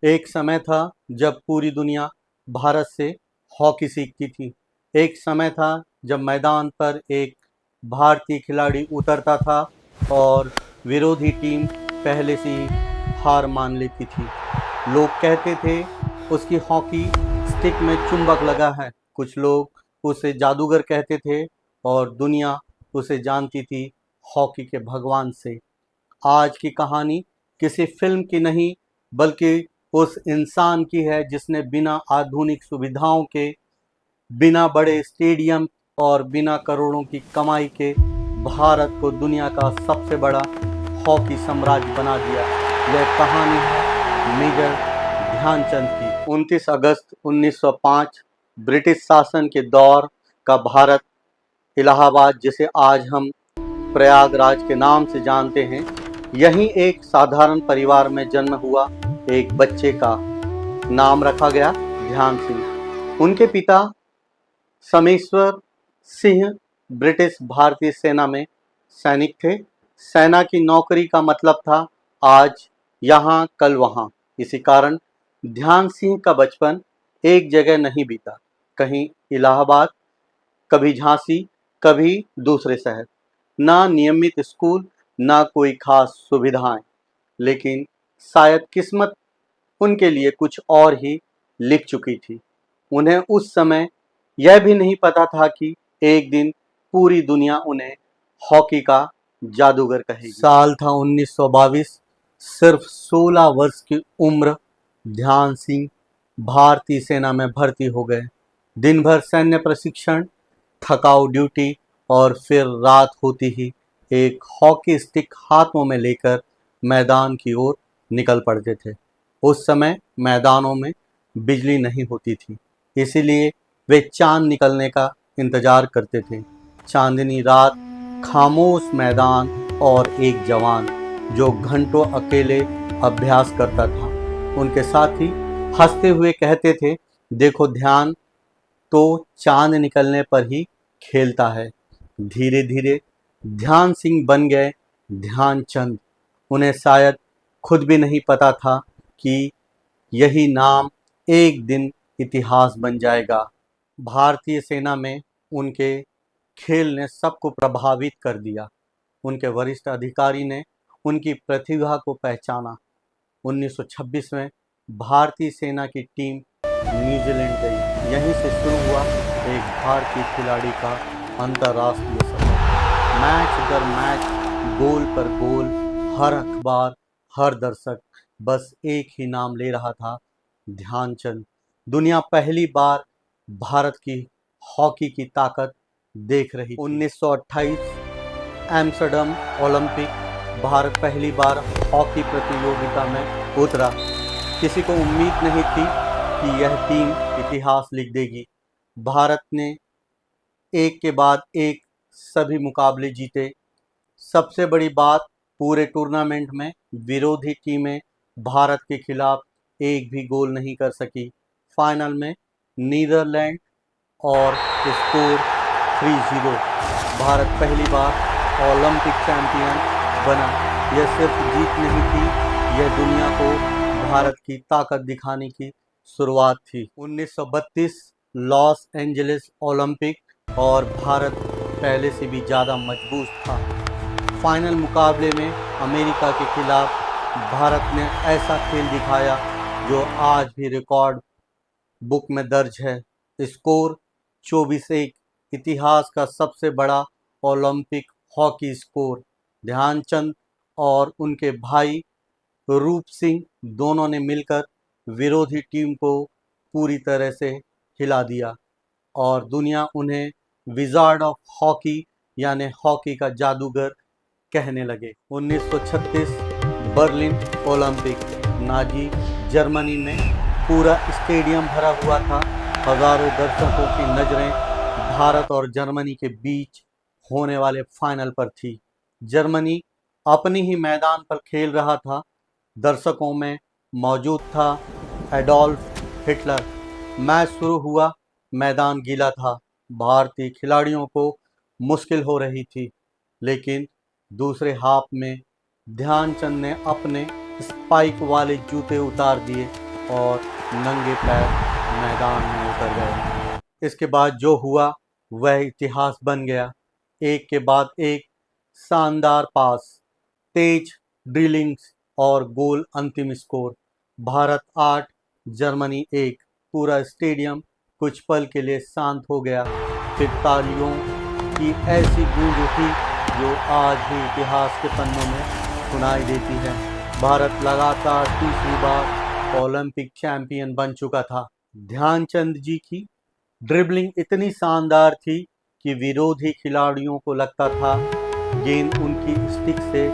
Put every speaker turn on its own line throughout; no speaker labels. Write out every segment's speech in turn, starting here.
एक समय था जब पूरी दुनिया भारत से हॉकी सीखती थी। एक समय था जब मैदान पर एक भारतीय खिलाड़ी उतरता था और विरोधी टीम पहले से ही हार मान लेती थी। लोग कहते थे उसकी हॉकी स्टिक में चुंबक लगा है। कुछ लोग उसे जादूगर कहते थे और दुनिया उसे जानती थी हॉकी के भगवान से। आज की कहानी किसी फिल्म की नहीं, बल्कि उस इंसान की है जिसने बिना आधुनिक सुविधाओं के, बिना बड़े स्टेडियम और बिना करोड़ों की कमाई के भारत को दुनिया का सबसे बड़ा हॉकी साम्राज्य बना दिया। यह कहानी है मेजर ध्यानचंद की। 29 अगस्त 1905 ब्रिटिश शासन के दौर का भारत, इलाहाबाद जिसे आज हम प्रयागराज के नाम से जानते हैं, यहीं एक साधारण परिवार में जन्म हुआ एक बच्चे का नाम रखा गया ध्यान सिंह। उनके पिता समेश्वर सिंह ब्रिटिश भारतीय सेना में सैनिक थे। सेना की नौकरी का मतलब था आज यहाँ कल वहाँ। इसी कारण ध्यान सिंह का बचपन एक जगह नहीं बीता, कहीं इलाहाबाद, कभी झांसी, कभी दूसरे शहर। ना नियमित स्कूल, ना कोई खास सुविधाएं, लेकिन शायद किस्मत उनके लिए कुछ और ही लिख चुकी थी। उन्हें उस समय यह भी नहीं पता था कि एक दिन पूरी दुनिया उन्हें हॉकी का जादूगर कहेगी। साल था 1922। सिर्फ 16 वर्ष की उम्र ध्यान सिंह भारतीय सेना में भर्ती हो गए। दिन भर सैन्य प्रशिक्षण, थकाऊ ड्यूटी और फिर रात होती ही एक हॉकी स्टिक हाथों में लेकर मैदान की ओर निकल पड़ते थे। उस समय मैदानों में बिजली नहीं होती थी, इसीलिए वे चांद निकलने का इंतजार करते थे। चांदनी रात, खामोश मैदान और एक जवान जो घंटों अकेले अभ्यास करता था। उनके साथी हंसते हुए कहते थे, देखो ध्यान तो चांद निकलने पर ही खेलता है। धीरे धीरे ध्यान सिंह बन गए ध्यानचंद। उन्हें शायद खुद भी नहीं पता था कि यही नाम एक दिन इतिहास बन जाएगा। भारतीय सेना में उनके खेल ने सबको प्रभावित कर दिया। उनके वरिष्ठ अधिकारी ने उनकी प्रतिभा को पहचाना। 1926 में भारतीय सेना की टीम न्यूजीलैंड गई। यहीं से शुरू हुआ एक भारतीय खिलाड़ी का अंतर्राष्ट्रीय सफर। मैच दर मैच, गोल पर गोल, हर अखबार, हर दर्शक बस एक ही नाम ले रहा था, ध्यानचंद। दुनिया पहली बार भारत की हॉकी की ताकत देख रही थी। 1928 एम्स्टर्डम ओलंपिक, भारत पहली बार हॉकी प्रतियोगिता में उतरा। किसी को उम्मीद नहीं थी कि यह टीम इतिहास लिख देगी। भारत ने एक के बाद एक सभी मुकाबले जीते। सबसे बड़ी बात, पूरे टूर्नामेंट में विरोधी टीमें भारत के खिलाफ एक भी गोल नहीं कर सकी। फाइनल में नीदरलैंड और स्कोर 3-0। भारत पहली बार ओलंपिक चैंपियन बना। यह सिर्फ जीत नहीं थी, यह दुनिया को भारत की ताकत दिखाने की शुरुआत थी। 1932 लॉस एंजलिस ओलंपिक, और भारत पहले से भी ज़्यादा मजबूत था। फाइनल मुकाबले में अमेरिका के खिलाफ भारत ने ऐसा खेल दिखाया जो आज भी रिकॉर्ड बुक में दर्ज है। स्कोर 24-1, इतिहास का सबसे बड़ा ओलंपिक हॉकी स्कोर। ध्यानचंद और उनके भाई रूप सिंह दोनों ने मिलकर विरोधी टीम को पूरी तरह से हिला दिया और दुनिया उन्हें विजार्ड ऑफ हॉकी यानी हॉकी का जादूगर कहने लगे। 1936 बर्लिन ओलंपिक, नाजी जर्मनी में पूरा स्टेडियम भरा हुआ था। हजारों दर्शकों की नज़रें भारत और जर्मनी के बीच होने वाले फाइनल पर थी। जर्मनी अपनी ही मैदान पर खेल रहा था। दर्शकों में मौजूद था एडोल्फ हिटलर। मैच शुरू हुआ, मैदान गीला था। भारतीय खिलाड़ियों को मुश्किल हो रही थी, लेकिन दूसरे हाफ में ध्यानचंद ने अपने स्पाइक वाले जूते उतार दिए और नंगे पैर मैदान में उतर गए। इसके बाद जो हुआ वह इतिहास बन गया। एक के बाद एक शानदार पास, तेज ड्रिलिंग्स और गोल। अंतिम स्कोर भारत 8 जर्मनी 1। पूरा स्टेडियम कुछ पल के लिए शांत हो गया। फिर तालियों की ऐसी गूंज उठी जो आज भी इतिहास के पन्नों में सुनाई देती है। भारत लगातार तीसरी बार ओलंपिक चैंपियन बन चुका था। ध्यानचंद जी की ड्रिबलिंग इतनी शानदार थी कि विरोधी खिलाड़ियों को लगता था गेंद उनकी स्टिक से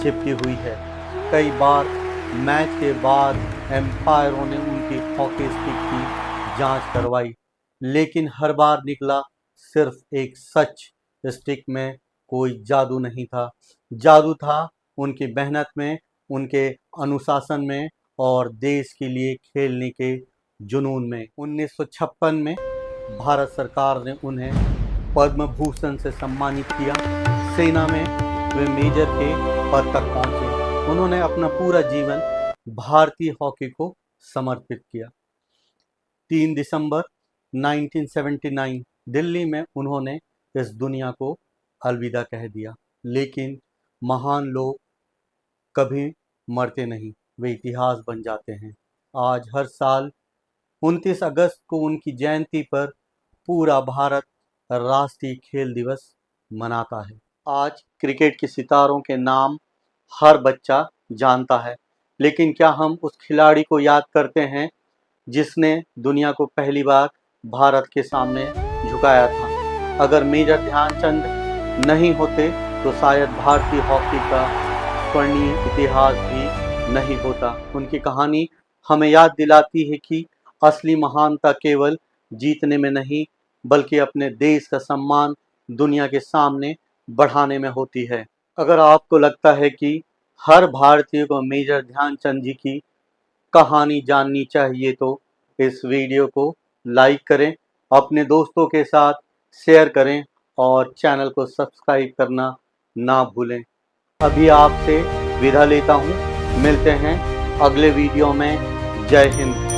चिपकी हुई है। कई बार मैच के बाद एम्पायरों ने उनकी हॉकी स्टिक की जांच करवाई, लेकिन हर बार निकला सिर्फ एक सच। स्टिक में कोई जादू नहीं था। जादू था उनकी मेहनत में, उनके अनुशासन में और देश के लिए खेलने के जुनून में। 1956 में भारत सरकार ने उन्हें पद्म भूषण से सम्मानित किया। सेना में वे मेजर के पद तक पहुंचे। उन्होंने अपना पूरा जीवन भारतीय हॉकी को समर्पित किया। 3 दिसंबर 1979 दिल्ली में उन्होंने इस दुनिया को अलविदा कह दिया। लेकिन महान लोग कभी मरते नहीं, वे इतिहास बन जाते हैं। आज हर साल 29 अगस्त को उनकी जयंती पर पूरा भारत राष्ट्रीय खेल दिवस मनाता है। आज क्रिकेट के सितारों के नाम हर बच्चा जानता है, लेकिन क्या हम उस खिलाड़ी को याद करते हैं जिसने दुनिया को पहली बार भारत के सामने झुकाया था? अगर मेजर ध्यानचंद नहीं होते तो शायद भारतीय हॉकी का स्वर्णीय इतिहास भी नहीं होता। उनकी कहानी हमें याद दिलाती है कि असली महानता केवल जीतने में नहीं, बल्कि अपने देश का सम्मान दुनिया के सामने बढ़ाने में होती है। अगर आपको लगता है कि हर भारतीय को मेजर ध्यानचंद जी की कहानी जाननी चाहिए तो इस वीडियो को लाइक करें, अपने दोस्तों के साथ शेयर करें और चैनल को सब्सक्राइब करना ना भूलें। अभी आपसे विदा लेता हूँ। मिलते हैं अगले वीडियो में। जय हिंद।